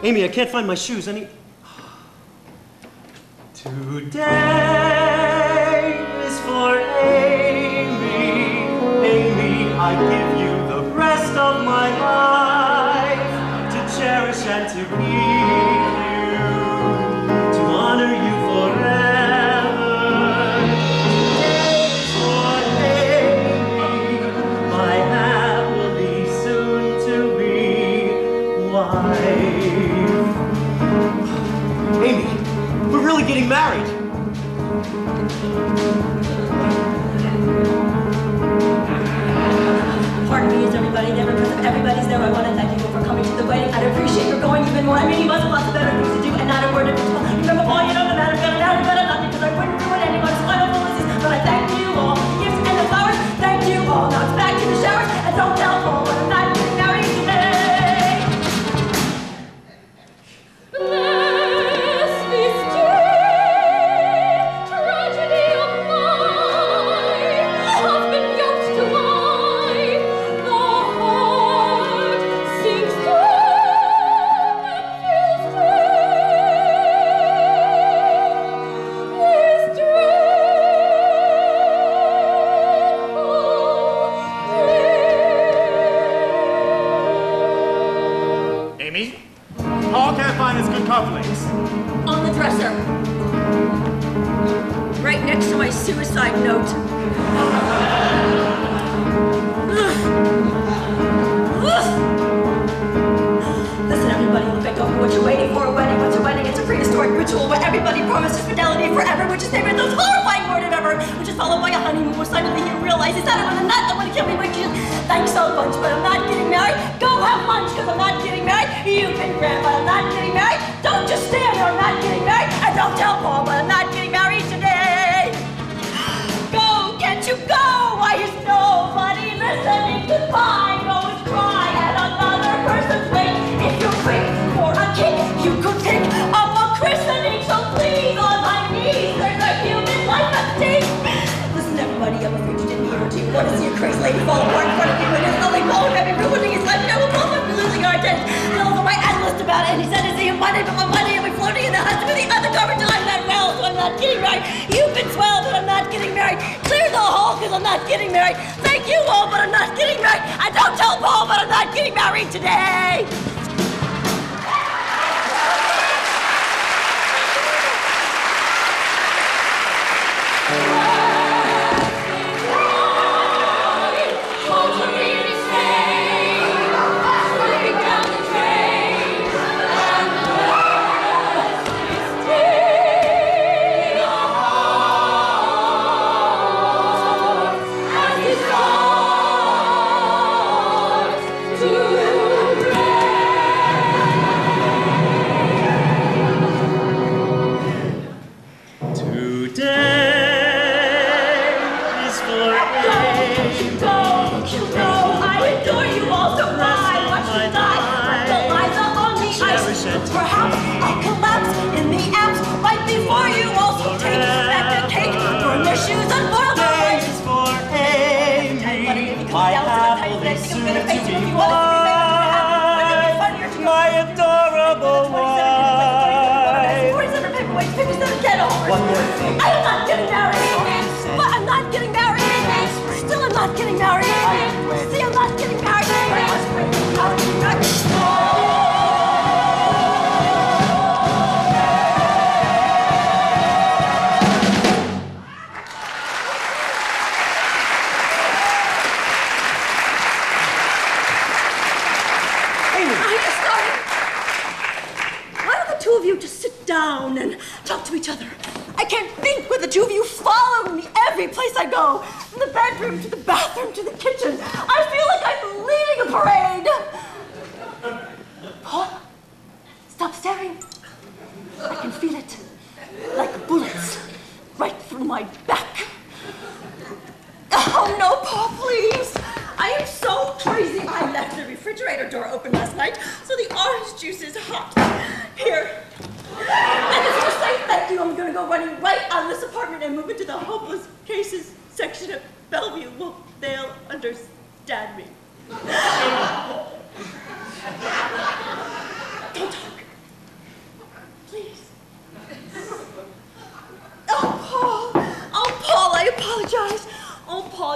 Amy, I can't find my shoes. Today is for Amy. Amy, I give you the rest of my life to cherish and to keep you, to honor you forever. Today is for Amy, my happily soon to be wife. Amy, we're really getting married. Pardon me, is everybody there? Because if everybody's there, I want to thank you for coming to the wedding. I'd appreciate your going even more. I mean, you must have lots of better things to do and not a word of remember all you know, no matter better, now better nothing, because I wouldn't ruin anyone's final releases. But I thank you all for the gifts and the flowers. Thank you all. Now it's back to the showers. And don't tell Paul when I'm not getting married today. On the dresser. Right next to my suicide note. Listen, everybody, look, I don't know what you're waiting for. A wedding, what's a wedding? It's a prehistoric ritual where everybody promises fidelity forever, which is their most horrifying word ever, which is followed by a honeymoon where suddenly he realizes that I'm not the one to kill me, which is thanks so much, but I'm not getting married. Go have lunch, because I'm not getting married. You've been grand, but I'm not getting married. Don't just stand there, I'm not getting married. And don't tell Paul, but I'm not getting married today. Go, can't you go? Why is nobody listening? Goodbye, go and cry at another person's wake. If you're quick for a kick, you could pick up a christening. So please, on my knees, there's a human life at stake. Listen, everybody, I'm afraid you didn't hear it. You want to see a crazy lady fall apart in front of you, and it's only Paul and Baby ruining his life. Now we're both losing our attention. And also my analyst about it, and he said, is he money for my money, and we're floating in the husband with the other garbage, and I'm not well, so I'm not getting married. You've been swell, but I'm not getting married. Clear the hall, because I'm not getting married. Thank you all, but I'm not getting married. And don't tell Paul, but I'm not getting married today. Perhaps I'll collapse in the apps right before you also take back the cake, burn their shoes and boil their legs for Amy. My happily soon to be wife, my adorable wife. 47 paperweights, 57 kettle. One more thing. I am not getting married. But I'm not getting married. Still I'm not getting married. See, I'm not getting married. Down and talk to each other. I can't think with the two of you follow me every place I go. From the bedroom to the bathroom to the kitchen. I feel like I'm leading a parade. Paul, stop staring. I can feel it. Like bullets right through my back. Oh no, Paul, please. I am so crazy. I left the refrigerator door open last night, so the orange juice is hot. Here. And as to say thank you, I'm going to go running right out of this apartment and move into the hopeless cases section of Bellevue. Well, they'll understand me. Don't talk.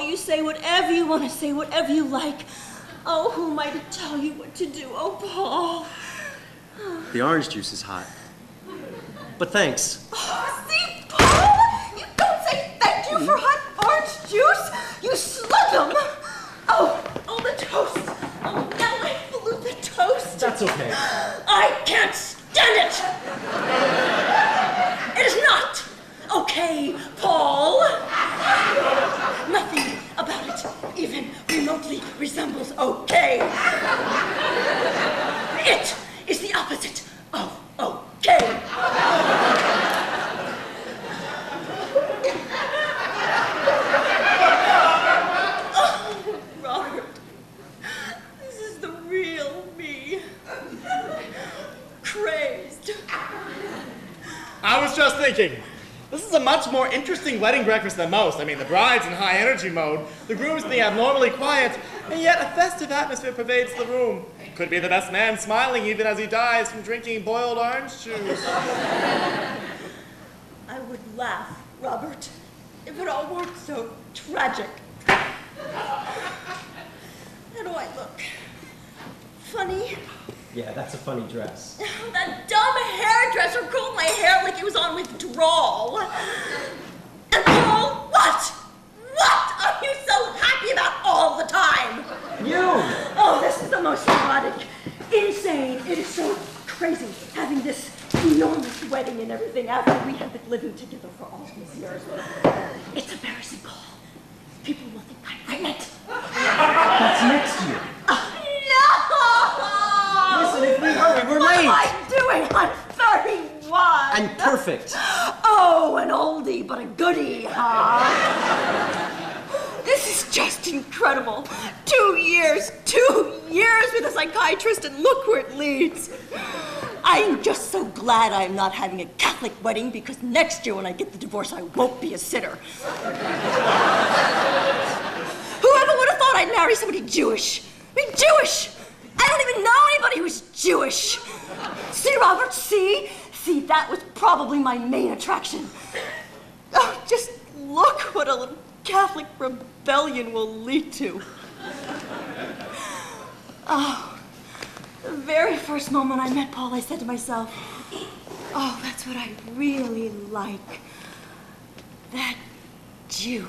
Paul, you say whatever you want to say, whatever you like. Oh, who am I to tell you what to do? Oh, Paul. The orange juice is hot. But thanks. Oh, see, Paul? You don't say thank you for hot orange juice. You slug them. Oh, the toast. Oh, now I blew the toast. That's okay. I can't stand it. It is not okay, Paul. Nothing about it even remotely resembles okay. It is the opposite of okay. Oh, Robert, this is the real me. Crazed. I was just thinking, this is a much more interesting wedding breakfast than most. I mean, the bride's in high energy mode, the groom's being abnormally quiet, and yet a festive atmosphere pervades the room. Could be the best man smiling even as he dies from drinking boiled orange juice. I would laugh, Robert, if it all weren't so tragic. How do I look? Funny? Yeah, that's a funny dress. That dumb hairdresser curled my hair like he was on withdrawal. And Paul, what? What are you so happy about all the time? You! Oh, this is the most erotic, insane. It is so crazy having this enormous wedding and everything after we have been living together for all these years. It's embarrassing, Paul. People will think I'm pregnant. That's next year. No! Listen, if we hurry, we're What late. am I doing? I'm 31. And perfect. Oh, an oldie, but a goodie, huh? This is just incredible. 2 years with a psychiatrist, and look where it leads. I am just so glad I am not having a Catholic wedding, because next year when I get the divorce, I won't be a sitter. Whoever would have thought I'd marry somebody Jewish? I mean, Jewish! I don't even know anybody who's Jewish. See, Robert, see? See, that was probably my main attraction. Oh, just look what a little Catholic rebellion will lead to. Oh, the very first moment I met Paul, I said to myself, oh, that's what I really like. That Jew.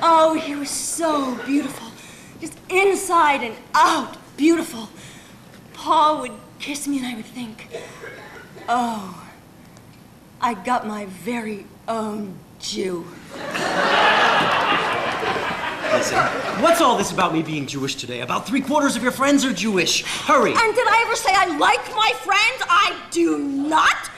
Oh, he was so beautiful. Just inside and out, beautiful. Paul would kiss me and I would think, oh, I got my very own Jew. Listen, what's all this about me being Jewish today? About 3/4 of your friends are Jewish. Hurry. And did I ever say I like my friends? I do not.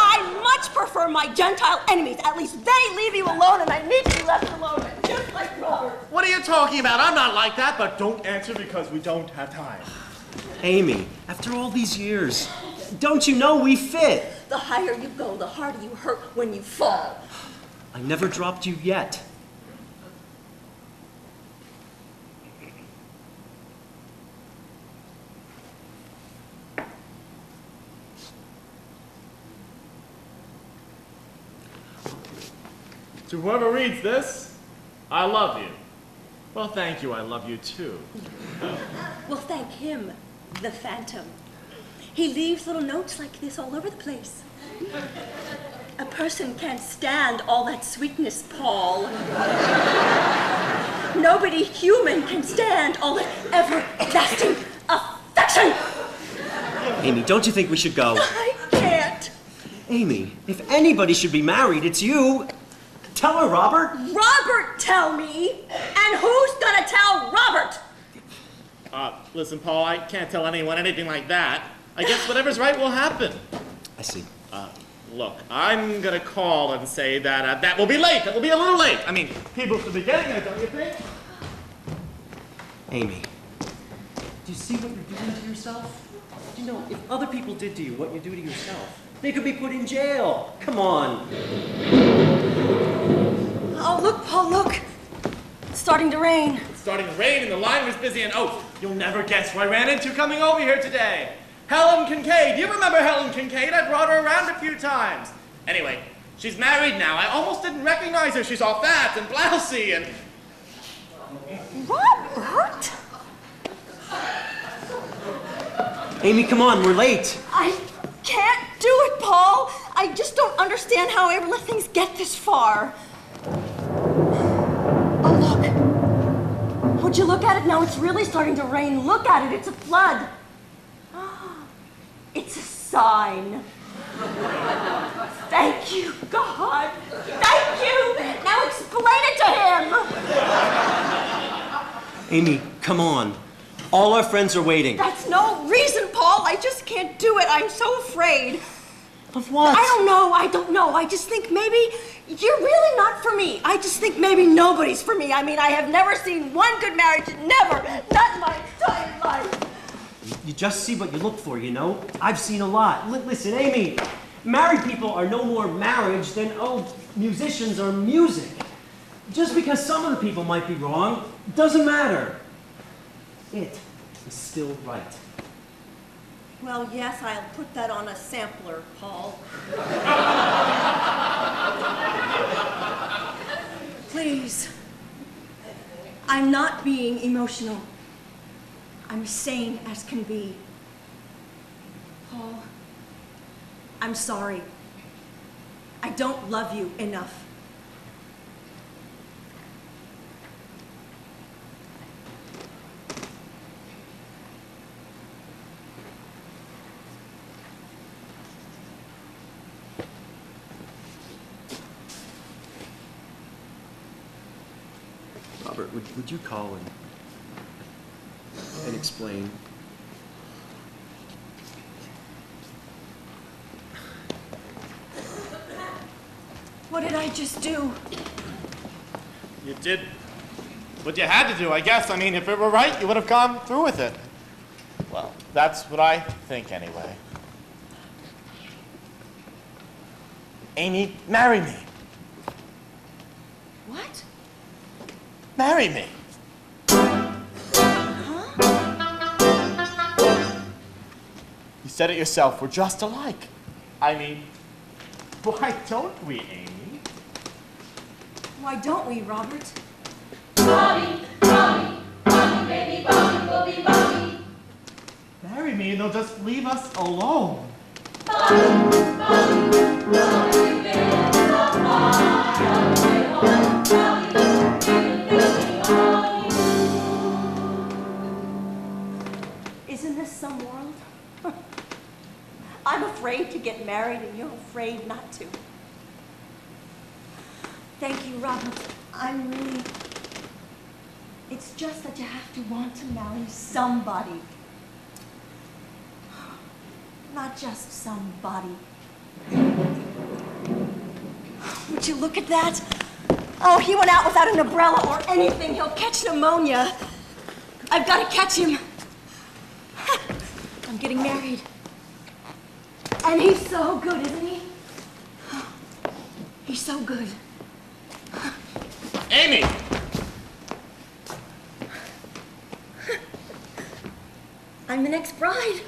I much prefer my Gentile enemies. At least they leave you alone and I need to be left alone, just like Robert. What are you talking about? I'm not like that, but don't answer because we don't have time. Amy, after all these years, don't you know we fit? The higher you go, the harder you hurt when you fall. I never dropped you yet. To whoever reads this, I love you. Well, thank you, I love you too. Well, thank him, the Phantom. He leaves little notes like this all over the place. A person can't stand all that sweetness, Paul. Nobody human can stand all that everlasting affection. Amy, don't you think we should go? I can't. Amy, if anybody should be married, it's you. Tell her, Robert. Robert, tell me. And who's gonna tell Robert? Listen, Paul, I can't tell anyone anything like that. I guess whatever's right will happen. I see. Look, I'm gonna call and say that that will be late. That will be a little late. I mean, people should be getting it, don't you think? Amy, do you see what you're doing to yourself? Do you know, if other people did to you what you do to yourself, they could be put in jail. Come on. Oh, look, Paul, look. It's starting to rain. It's starting to rain and the line was busy and oh, you'll never guess who I ran into coming over here today. Helen Kincaid. Do you remember Helen Kincaid? I brought her around a few times. Anyway, She's married now. I almost didn't recognize her. She's all fat and blousy and... Robert? Amy, come on, we're late. I can't do it, Paul. I just don't understand how I ever let things get this far. Oh, look. Would you look at it now? It's really starting to rain. Look at it. It's a flood. It's a sign. Thank you, God. Thank you. Now explain it to him. Amy, come on. All our friends are waiting. That's no reason, Paul. I just can't do it. I'm so afraid. Of what? I don't know. I just think maybe you're really not for me. I just think maybe nobody's for me. I mean, I have never seen one good marriage. Never. Not in my entire life. You just see what you look for, you know? I've seen a lot. Listen, Amy, married people are no more marriage than, musicians are music. Just because some of the people might be wrong, doesn't matter. It is still right. Well, yes, I'll put that on a sampler, Paul. Please. I'm not being emotional. I'm sane as can be. Paul, I'm sorry. I don't love you enough. Robert, would you call and explain? What did I just do? You did what you had to do, I guess. I mean, if it were right, you would have gone through with it. Well, that's what I think anyway. Amy, marry me. What? Marry me. You said it yourself, we're just alike. I mean, why don't we, Amy? Why don't we, Robert? Bobby, Bobby, Bobby, baby, Bobby, will be Bobby. Marry me and they'll just leave us alone. Bobby, Bobby, Bobby, you've been so far away home. Bobby, we've been thinking of you. Isn't this some world? I'm afraid to get married and you're afraid not to. Thank you, Robert. I'm really... It's just that you have to want to marry somebody. Not just somebody. Would you look at that? Oh, he went out without an umbrella or anything. He'll catch pneumonia. I've got to catch him. I'm getting married. And he's so good, isn't he? He's so good. Amy! I'm the next bride.